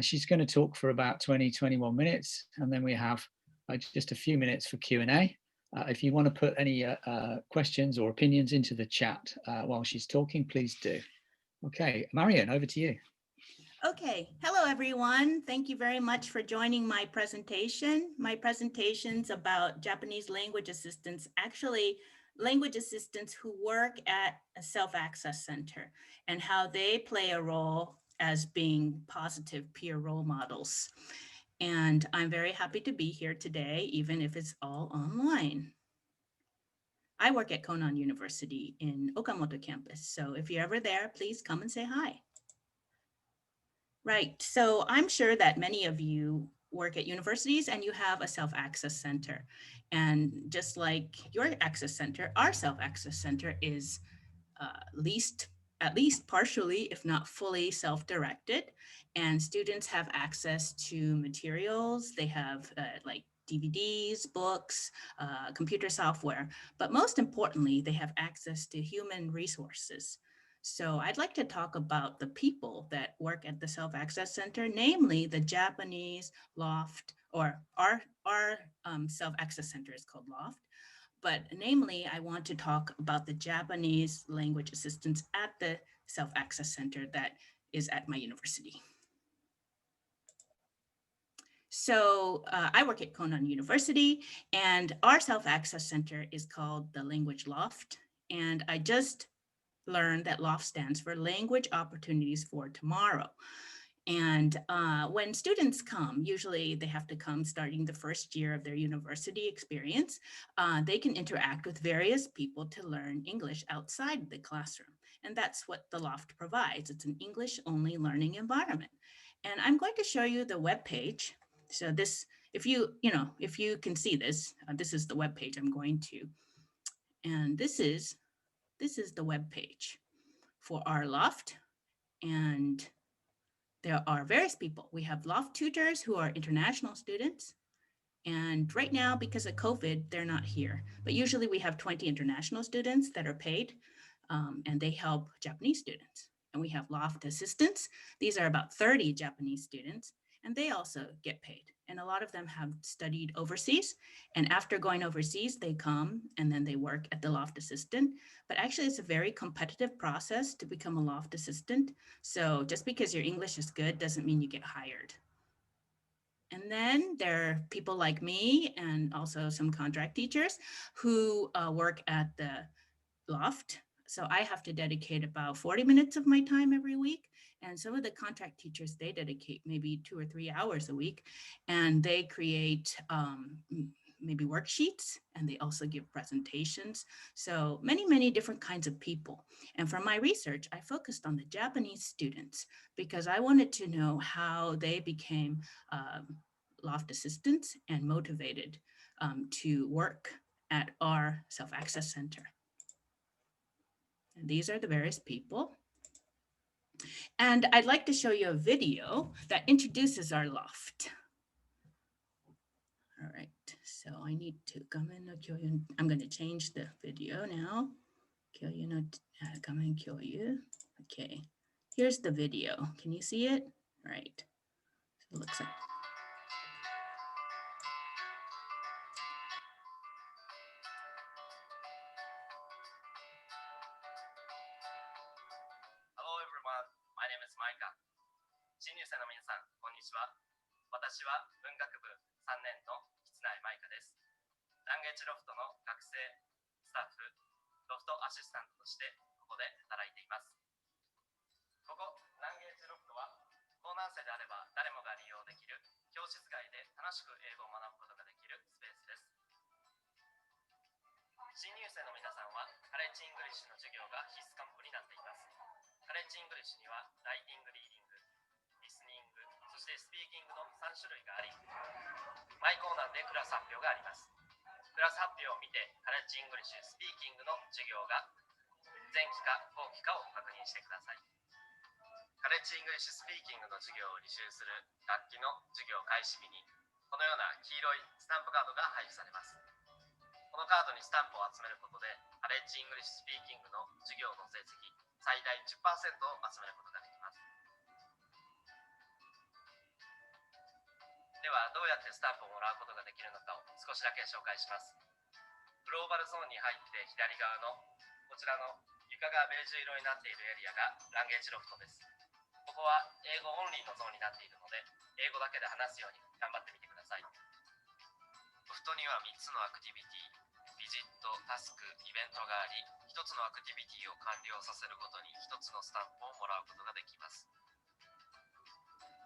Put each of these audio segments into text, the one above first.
She's going to talk for about 20-21 minutes, and then we have just a few minutes for Q&A. If you want to put any questions or opinions into the chat while she's talking, please do. Okay, Marian, over to you. Okay, hello everyone. Thank you very much for joining my presentation. My presentation's about Japanese language assistants, actually language assistants who work at a SelfAccess Center and how they play a role as being positive peer role models. And I'm very happy to be here today, even if it's all online. I work at Konan University in Okamoto campus. So if you're ever there, please come and say hi. Right, so I'm sure that many of you work at universities and you have a self-access center. And just like your access center, our self-access center is at least partially, if not fully self-directed. And students have access to materials. They have like DVDs, books, computer software, but most importantly, they have access to human resources. So I'd like to talk about the people that work at the Self-Access Center, namely the Japanese Loft, or our Self-Access Center is called Loft. But namely, I want to talk about the Japanese language assistants at the Self-Access Center that is at my university. So I work at Konan University, and our Self-Access Center is called the Language Loft. And I just learned that LOFT stands for Language Opportunities for Tomorrow. And when students come, usually they have to come starting the first year of their university experience, they can interact with various people to learn English outside the classroom. And that's what the Loft provides. It's an English-only learning environment. And I'm going to show you the web page. So this, if you can see this, this is the web page I'm going to. And this is the web page for our Loft. And there are various people. We have Loft Tutors who are international students. And right now, because of COVID, they're not here. But usually we have 20 international students that are paid, and they help Japanese students. And we have Loft Assistants. These are about 30 Japanese students, and they also get paid. And a lot of them have studied overseas. And after going overseas, they come and then they work at the Loft Assistant. But actually, it's a very competitive process to become a Loft Assistant. So just because your English is good doesn't mean you get hired. And then there are people like me and also some contract teachers who work at the Loft. So I have to dedicate about 40 minutes of my time every week. And some of the contract teachers, they dedicate maybe 2 or 3 hours a week, and they create maybe worksheets, and they also give presentations. So many different kinds of people. And for my research, I focused on the Japanese students because I wanted to know how they became Loft assistants and motivated to work at our Self-Access Center. And these are the various people. And I'd like to show you a video that introduces our Loft. All right, so I need to come in. I'm going to change the video now. Come in, Okay, here's the video. Can you see it? All right, so it looks like. Hello everyone, my name is Marian. 新入生の皆さん、こんにちは。私は文学部3年の吉内舞香です。ランゲージロフトの学生、スタッフ、ロフトアシスタントとしてここで働いています。ここランゲージロフトは高難生であれば誰もが利用できる教室外で楽しく英語を学ぶことができるスペースです。新入生の皆さんはカレッジイングリッシュの授業が必須科目になっています。カレッジイングリッシュにはライティング、リーディング、リスニング、そしてスピーキングの3種類があり、毎コーナーでクラス発表があります。クラス発表を見てカレッジイングリッシュスピーキングの授業が前期か後期かを確認してください。カレッジイングリッシュスピーキングの授業を履修する学期の授業開始日にこのような黄色いスタンプカードが配布されます。このカードにスタンプを集めることでカレッジイングリッシュスピーキングの授業の成績最大 10% を集めることができます。どうやってスタンプをもらうことができるのかを少しだけ紹介します。グローバルゾーンに入って左側のこちらの床がベージュ色になっているエリアがランゲージロフトです。ここは英語オンリーのゾーンになっているので、英語だけで話すように頑張ってみてください。ロフトには3つのアクティビティ、ビジット、タスク、イベントがあり、1つのアクティビティを完了させるごとに1つのスタンプをもらうことができます。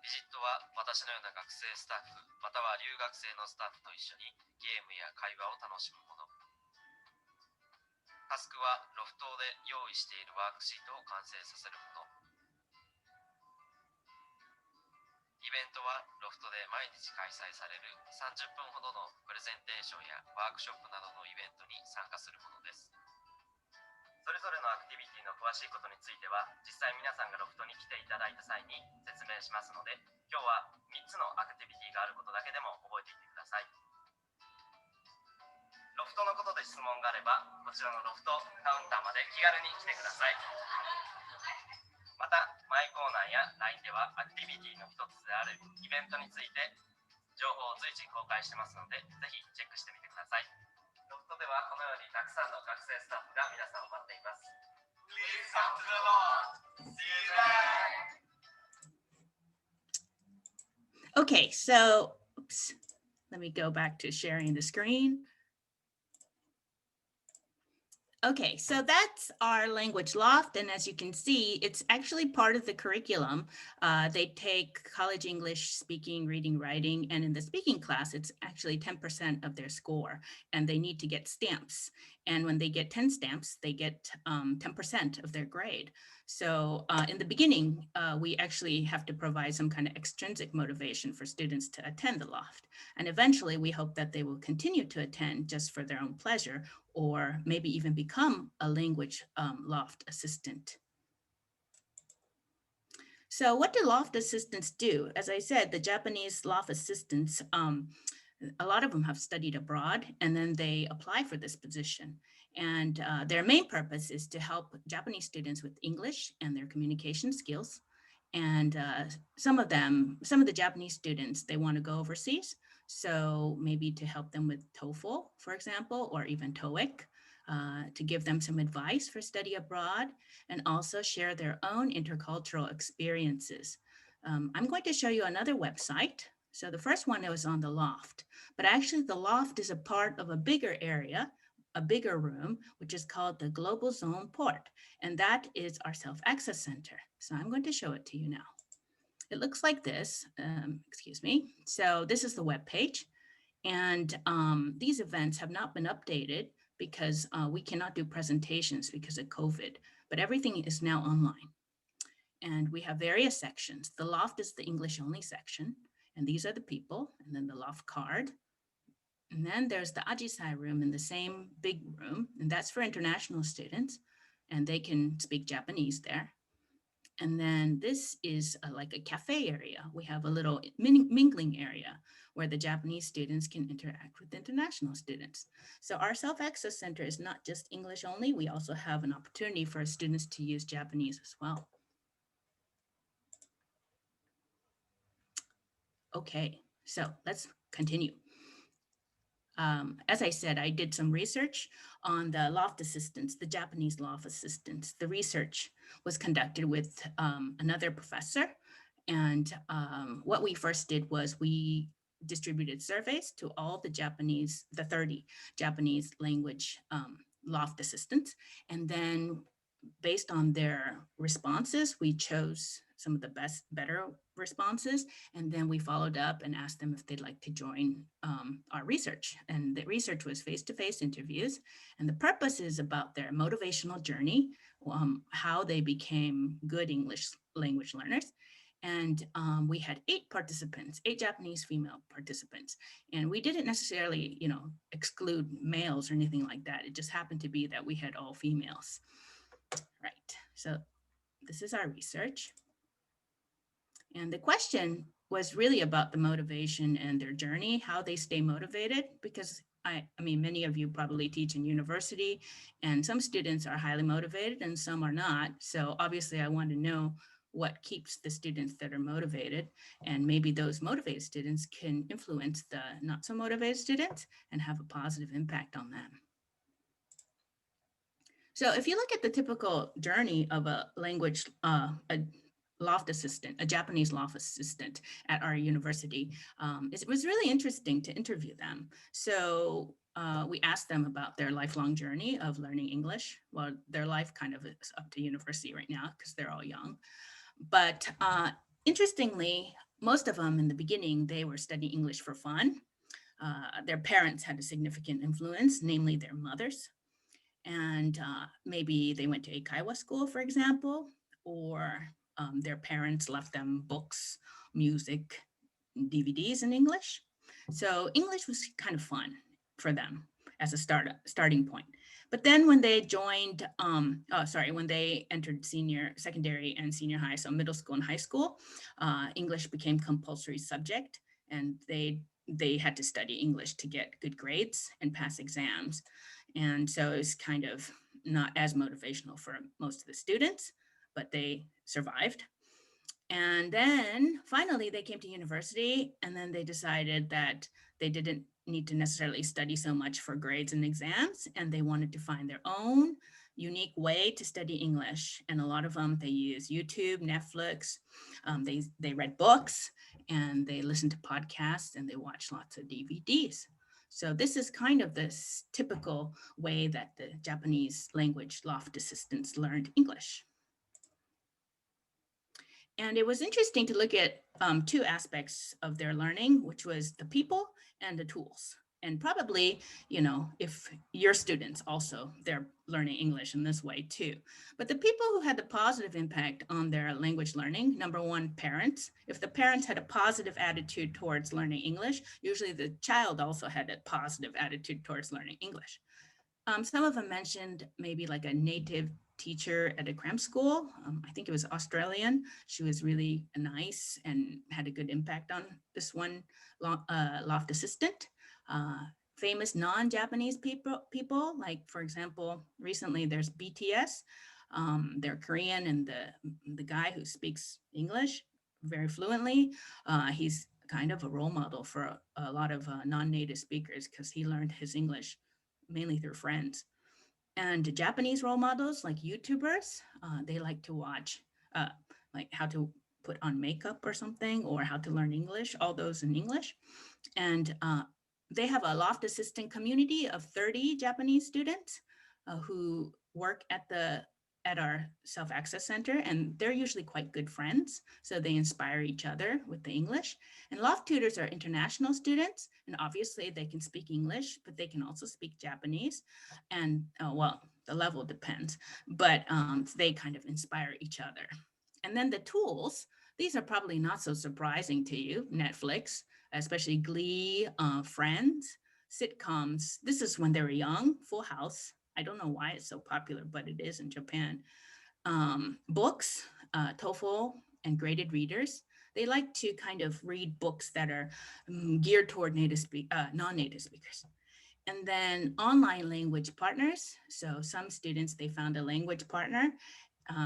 ビジットは私のような学生スタッフ、または留学生のスタッフと一緒にゲームや会話を楽しむもの。タスクはロフトで用意しているワークシートを完成させるもの。イベントはロフトで毎日開催される30分ほどのプレゼンテーションやワークショップなどのイベントに参加するものです。それぞれのアクティビティの詳しいことについては、実際皆さんがロフトに来ていただいた際に説明しますので、今日は3つのアクティビティがあることだけでも覚えていてください。ロフトのことで質問があれば、こちらのロフトカウンターまで気軽に来てください。また、マイコーナーや LINE ではアクティビティの一つであるイベントについて情報を随時公開してますので、ぜひチェックしてみてください。ロフトではこのようにたくさんの学生スタッフが皆さんを待っています。Please come to the Loft. See you there. Okay, so oops, let me go back to sharing the screen. Okay, so that's our language loft. And as you can see, it's actually part of the curriculum. They take college English, speaking, reading, writing, and in the speaking class, it's actually 10% of their score, and they need to get stamps. And when they get 10 stamps, they get 10% of their grade. So in the beginning, we actually have to provide some kind of extrinsic motivation for students to attend the loft. And eventually, we hope that they will continue to attend just for their own pleasure, or maybe even become a language loft assistant. So what do loft assistants do? As I said, the Japanese loft assistants, a lot of them have studied abroad, and then they apply for this position. And their main purpose is to help Japanese students with English and their communication skills. And some of the Japanese students, they want to go overseas. So maybe to help them with TOEFL, for example, or even TOEIC, to give them some advice for study abroad, and also share their own intercultural experiences. I'm going to show you another website. So the first one was on the loft, but actually the loft is a part of a bigger area, a bigger room, which is called the Global Zone Port. And that is our Self-Access Center. So I'm going to show it to you now. It looks like this, excuse me. So this is the web page. And these events have not been updated because we cannot do presentations because of COVID, but everything is now online. And we have various sections. The loft is the English only section. And these are the people, and then the loft card. And then there's the Ajisai room in the same big room, and that's for international students, and they can speak Japanese there. And then this is like a cafe area. We have a little mingling area where the Japanese students can interact with international students. So our Self-Access Center is not just English only. We also have an opportunity for students to use Japanese as well. Okay, so let's continue. As I said, I did some research on the loft assistants, the Japanese loft assistants. The research was conducted with another professor. And what we first did was we distributed surveys to all the 30 Japanese language loft assistants. And then based on their responses, we chose some of the better responses. And then we followed up and asked them if they'd like to join our research. And the research was face-to-face interviews. And the purpose is about their motivational journey, how they became good English language learners. And we had 8 participants, 8 Japanese female participants. And we didn't necessarily, exclude males or anything like that. It just happened to be that we had all females. Right, so this is our research. And the question was really about the motivation and their journey, how they stay motivated, because I mean, many of you probably teach in university, and some students are highly motivated and some are not. So obviously I want to know what keeps the students that are motivated, and maybe those motivated students can influence the not so motivated students and have a positive impact on them. So if you look at the typical journey of a language, a Loft assistant, a Japanese Loft assistant at our university, it was really interesting to interview them. So we asked them about their lifelong journey of learning English. Well, their life kind of is up to university right now because they're all young. But interestingly, most of them in the beginning, they were studying English for fun. Their parents had a significant influence, namely their mothers. And maybe they went to Eikaiwa school, for example, or their parents left them books, music, DVDs in English. So English was kind of fun for them as a starting point. But then when they joined, when they entered secondary and senior high, so middle school and high school, English became compulsory subject, and they had to study English to get good grades and pass exams. And so it was kind of not as motivational for most of the students, but they survived. And then finally they came to university, and then they decided that they didn't need to necessarily study so much for grades and exams, and they wanted to find their own unique way to study English. And a lot of them, they use YouTube, Netflix, they read books, and they listened to podcasts, and they watched lots of DVDs. So this is kind of this typical way that the Japanese language Loft assistants learned English. And it was interesting to look at two aspects of their learning, which was the people and the tools. And probably, you know, if your students also, they're learning English in this way too. But the people who had the positive impact on their language learning, number one, parents. If the parents had a positive attitude towards learning English, usually the child also had a positive attitude towards learning English. Some of them mentioned maybe like a native teacher at a cram school. I think it was Australian. She was really nice and had a good impact on this one Loft assistant. Famous non-Japanese people, like for example, recently there's BTS. They're Korean, and the guy who speaks English very fluently, he's kind of a role model for a lot of non-native speakers because he learned his English mainly through friends. And Japanese role models like YouTubers, they like to watch like how to put on makeup or something, or how to learn English, all those in English. And they have a Loft assistant community of 30 Japanese students who work at our SelfAccess Center, and they're usually quite good friends. So they inspire each other with the English. And Loft Tutors are international students, and obviously they can speak English, but they can also speak Japanese. And well, the level depends, but they kind of inspire each other. And then the tools, these are probably not so surprising to you. Netflix, especially Glee, Friends, sitcoms. This is when they were young. Full House. I don't know why it's so popular, but it is in Japan. Books, TOEFL, and graded readers. They like to kind of read books that are geared toward non-native speakers. And then online language partners. So some students, they found a language partner.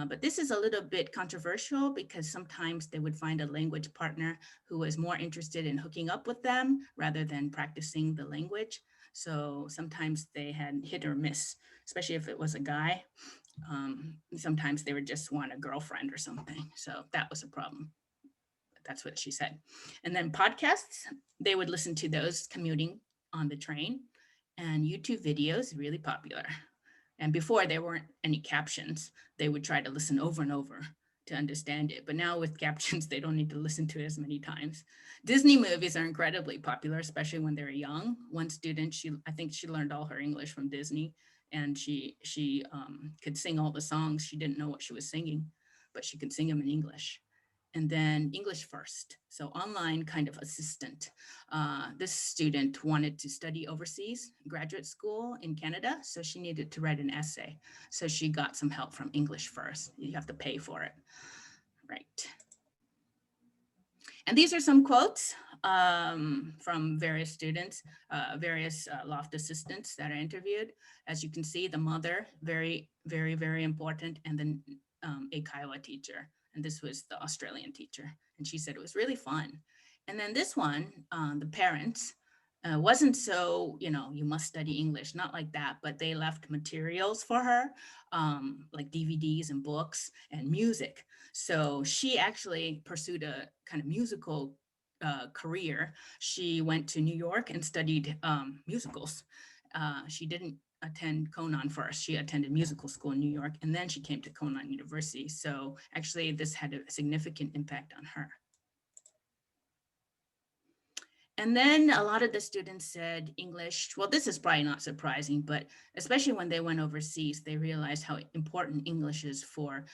But this is a little bit controversial because sometimes they would find a language partner who was more interested in hooking up with them rather than practicing the language. So sometimes they had hit or miss, especially if it was a guy. Sometimes they would just want a girlfriend or something. So that was a problem. That's what she said. And then podcasts, they would listen to those commuting on the train, and YouTube videos, really popular. And before there weren't any captions, they would try to listen over and over to understand it. But now with captions, they don't need to listen to it as many times. Disney movies are incredibly popular, especially when they're young. One student, I think she learned all her English from Disney, and she could sing all the songs. She didn't know what she was singing, but she could sing them in English. And then English first, so online kind of assistant. This student wanted to study overseas, graduate school in Canada, so she needed to write an essay. So she got some help from English first. You have to pay for it, right? And these are some quotes from various students, various Loft assistants that are interviewed. As you can see, the mother, very, very, very important, and then a Kiowa teacher. And this was the Australian teacher. And she said it was really fun. And then this one, the parents, wasn't so, you must study English, not like that, but they left materials for her, like DVDs and books and music. So she actually pursued a kind of musical career. She went to New York and studied musicals. She didn't attend Conan first. She attended musical school in New York, and then she came to Conan University. So actually this had a significant impact on her. And then a lot of the students said English, well, this is probably not surprising, but especially when they went overseas, they realized how important English is for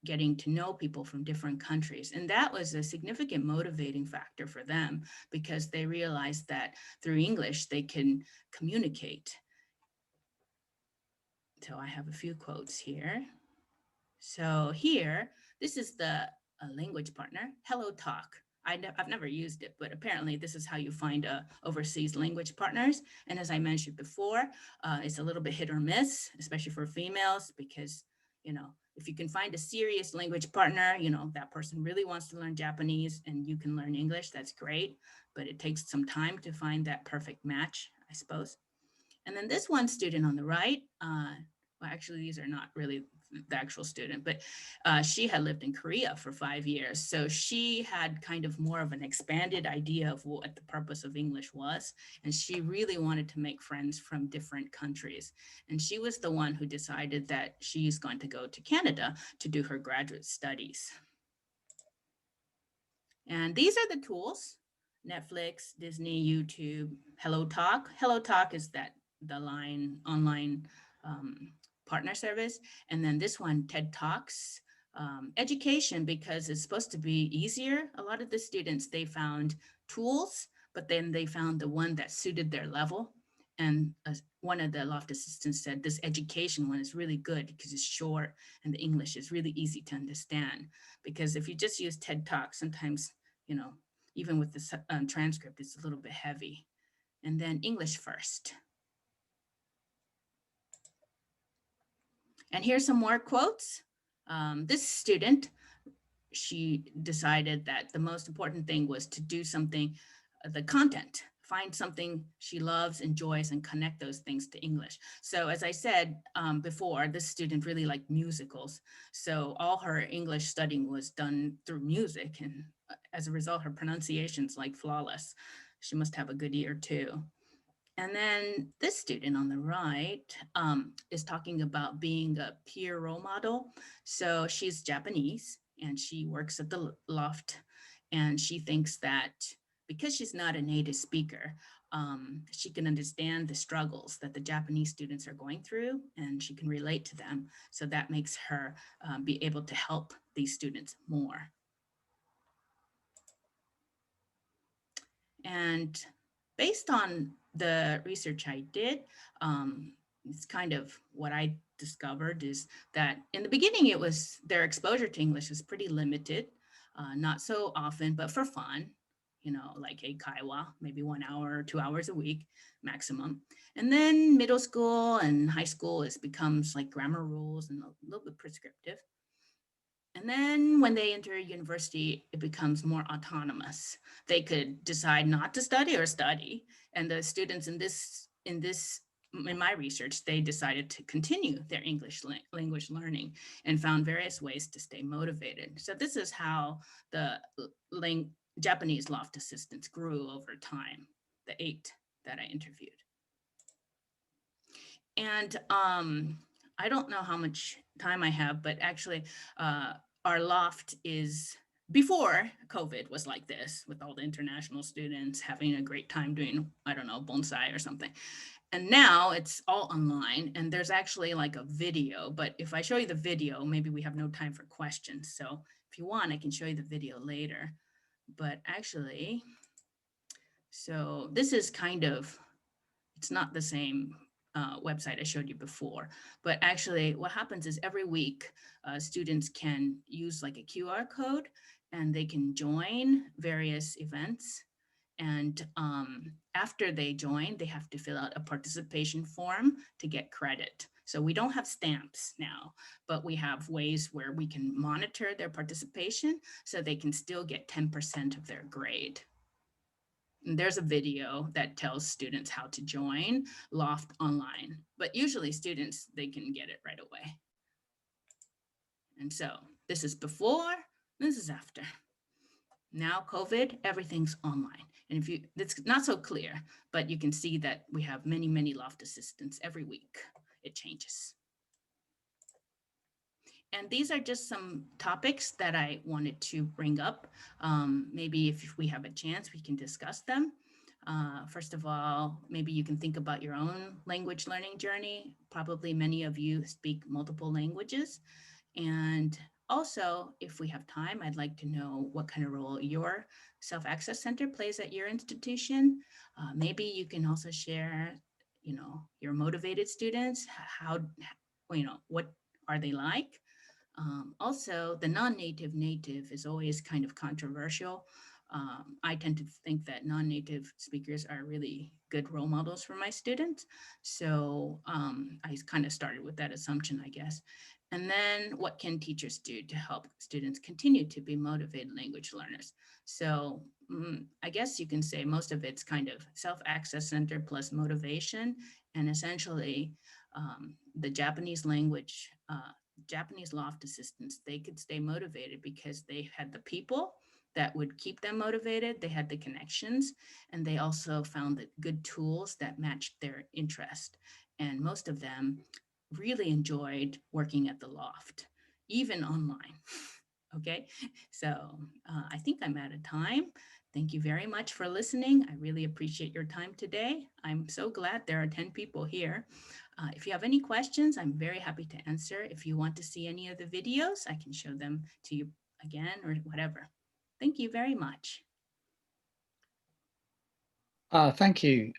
getting to know people from different countries. And that was a significant motivating factor for them because they realized that through English, they can communicate. So I have a few quotes here. So here, this is the language partner, Hello Talk. I've never used it, but apparently this is how you find overseas language partners. And as I mentioned before, it's a little bit hit or miss, especially for females, because, if you can find a serious language partner, that person really wants to learn Japanese and you can learn English, that's great. But it takes some time to find that perfect match, I suppose. And then this one student on the right, well, actually, these are not really the actual student, but she had lived in Korea for 5 years. So she had kind of more of an expanded idea of what the purpose of English was. And she really wanted to make friends from different countries. And she was the one who decided that she's going to go to Canada to do her graduate studies. And these are the tools: Netflix, Disney, YouTube, Hello Talk. Hello Talk is the online partner service. And then this one, TED Talks, education, because it's supposed to be easier. A lot of the students, they found tools, but then they found the one that suited their level. And one of the Loft assistants said, this education one is really good because it's short and the English is really easy to understand. Because if you just use TED Talk, sometimes, even with the transcript, it's a little bit heavy. And then English first. And here's some more quotes. This student, she decided that the most important thing was to do something, the content, find something she loves, enjoys, and connect those things to English. So as I said before, this student really liked musicals. So all her English studying was done through music. And as a result, her pronunciation's like flawless. She must have a good ear too. And then this student on the right is talking about being a peer role model. So she's Japanese and she works at the Loft, and she thinks that because she's not a native speaker, she can understand the struggles that the Japanese students are going through and she can relate to them. So that makes her be able to help these students more. And based on the research I did, it's kind of what I discovered is that in the beginning, it was their exposure to English was pretty limited, not so often, but for fun, like a kaiwa, maybe 1 hour or 2 hours a week maximum. And then middle school and high school, it becomes like grammar rules and a little bit prescriptive. And then when they enter university, it becomes more autonomous. They could decide not to study or study. And the students in my research, they decided to continue their English language learning and found various ways to stay motivated. So this is how the Japanese Loft assistants grew over time, the 8 that I interviewed. And I don't know how much time I have, but actually our Loft is, before COVID was like this, with all the international students having a great time doing, I don't know, bonsai or something. And now it's all online and there's actually like a video, but if I show you the video, maybe we have no time for questions. So if you want, I can show you the video later. But actually, so this is kind of, it's not the same website I showed you before, but actually what happens is every week students can use like a QR code and they can join various events. And after they join, they have to fill out a participation form to get credit. So we don't have stamps now, but we have ways where we can monitor their participation so they can still get 10% of their grade. And there's a video that tells students how to join Loft Online, but usually students, they can get it right away. And so this is before, this is after. Now COVID, everything's online. And if you, it's not so clear, but you can see that we have many, many Loft assistants every week. It changes. And these are just some topics that I wanted to bring up. Maybe if we have a chance, we can discuss them. First of all, maybe you can think about your own language learning journey. Probably many of you speak multiple languages. And also, if we have time, I'd like to know what kind of role your SelfAccess Center plays at your institution. Maybe you can also share, you know, your motivated students, how, you know, what are they like? Also, the non-native native is always kind of controversial. I tend to think that non-native speakers are really good role models for my students. So I kind of started with that assumption, I guess. And then what can teachers do to help students continue to be motivated language learners? So I guess you can say most of it's kind of SelfAccess Center plus motivation, and essentially the Japanese language, Japanese Loft assistants, they could stay motivated because they had the people that would keep them motivated. They had the connections, and they also found the good tools that matched their interest. And most of them really enjoyed working at the Loft, even online. Okay, so I think I'm out of time. Thank you very much for listening. I really appreciate your time today. I'm so glad there are 10 people here. If you have any questions, I'm very happy to answer. If you want to see any of the videos, I can show them to you again or whatever. Thank you very much. Thank you,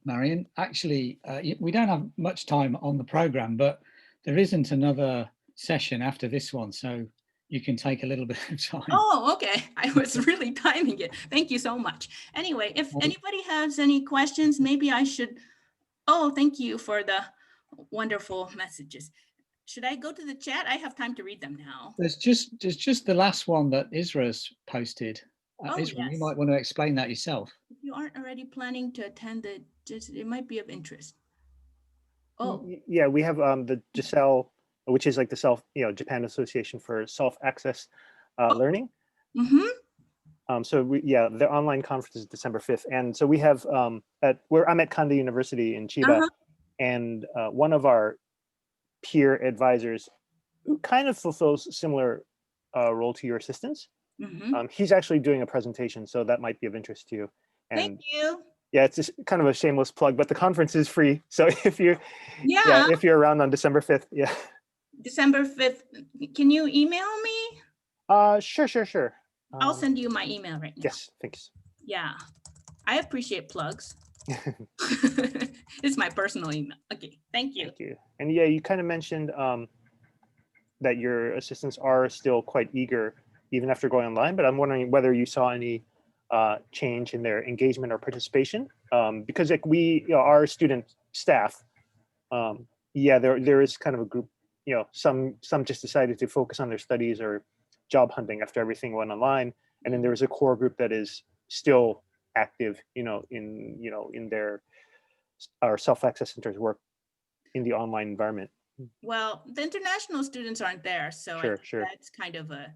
Marian. Actually, we don't have much time on the program, but there isn't another session after this one, so you can take a little bit of time. Oh, okay. I was really timing it. Thank you so much. Anyway, if anybody has any questions, maybe I should, oh, thank you for the wonderful messages. Should I go to the chat? I have time to read them now. There's just the last one that Isra's posted. Isra, yes. you might want to explain that yourself. If you aren't already planning to attend it, it might be of interest. Oh, yeah, we have the JALT, which is like the Japan Association for Self-Access Learning. Mm-hmm. So yeah, the online conference is December 5th, and so we have I'm at Kanda University in Chiba, and one of our peer advisors, who kind of fulfills similar role to your assistants. He's actually doing a presentation, so that might be of interest to you. And thank you. yeah, it's just kind of a shameless plug, but the conference is free. So if you're if you're around on December 5th, yeah. December 5th, can you email me? Sure. I'll send you my email right now. Yes, thanks. Yeah, I appreciate plugs. It's my personal email. Okay, thank you. Thank you. And yeah, you kind of mentioned that your assistants are still quite eager even after going online, but I'm wondering whether you saw any change in their engagement or participation, because like our student staff, yeah, there is kind of a group, some just decided to focus on their studies or job hunting after everything went online, and then there was a core group that is still active, in our SelfAccess Center's work in the online environment. Well, the international students aren't there, so Sure. That's kind of a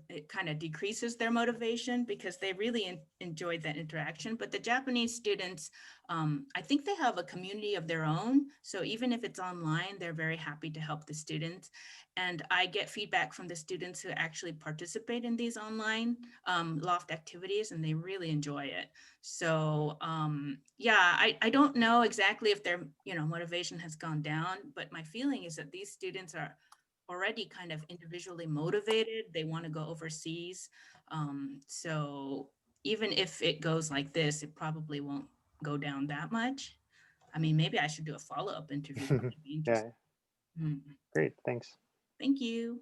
it kind of decreases their motivation because they really enjoyed that interaction. But the Japanese students, I think they have a community of their own. So even if it's online, they're very happy to help the students. And I get feedback from the students who actually participate in these online Loft activities, and they really enjoy it. So yeah, I don't know exactly if their motivation has gone down, but my feeling is that these students are already kind of individually motivated. They want to go overseas. So even if it goes like this, it probably won't go down that much. I mean, maybe I should do a follow-up interview. Yeah. Great, thanks. Thank you.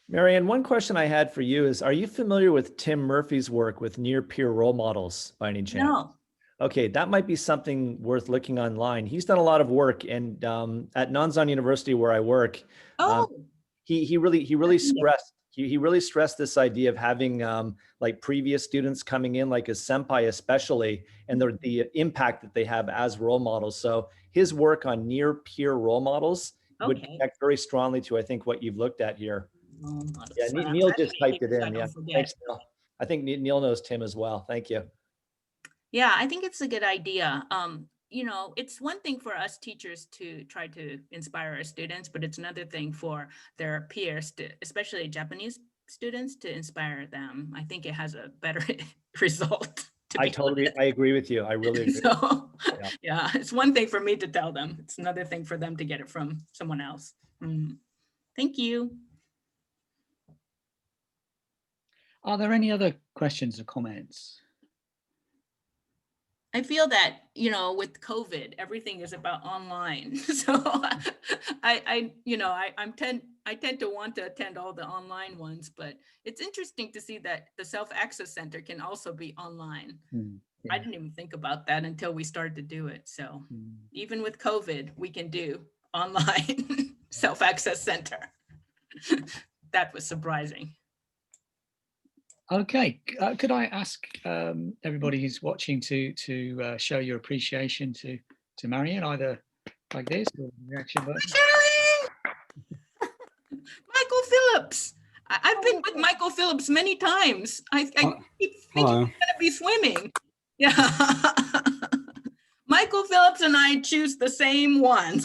Marian, one question I had for you is, are you familiar with Tim Murphy's work with near peer role models by any chance? No. okay, that might be something worth looking online. He's done a lot of work, and at Nanzan University where I work, Oh, he really stressed this idea of having like previous students coming in, like a senpai especially, and the impact that they have as role models. So his work on near peer role models would okay. connect very strongly to, I think, what you've looked at here. Yeah, So I'm Neil just writing typed it so I in. don't Yeah, forget. thanks, Neil. I think Neil knows Tim as well. Thank you. Yeah, I think it's a good idea. You know, it's one thing for us teachers to try to inspire our students, but it's another thing for their peers, especially Japanese students, to inspire them. I think it has a better result. I agree with you. I really agree. So, Yeah. yeah, it's one thing for me to tell them. It's another thing for them to get it from someone else. Thank you. Are there any other questions or comments? I feel that, you know, with COVID, everything is about online. So I tend to want to attend all the online ones, but it's interesting to see that the Self-Access Center can also be online. Yeah. I didn't even think about that until we started to do it. So even with COVID, we can do online Self-Access Center. That was surprising. Okay, could I ask everybody who's watching to show your appreciation to Marian, either like this or reaction button? Michael Phillips. I've been with Michael Phillips many times. I keep thinking he's gonna be swimming. Yeah. Michael Phillips and I choose the same ones.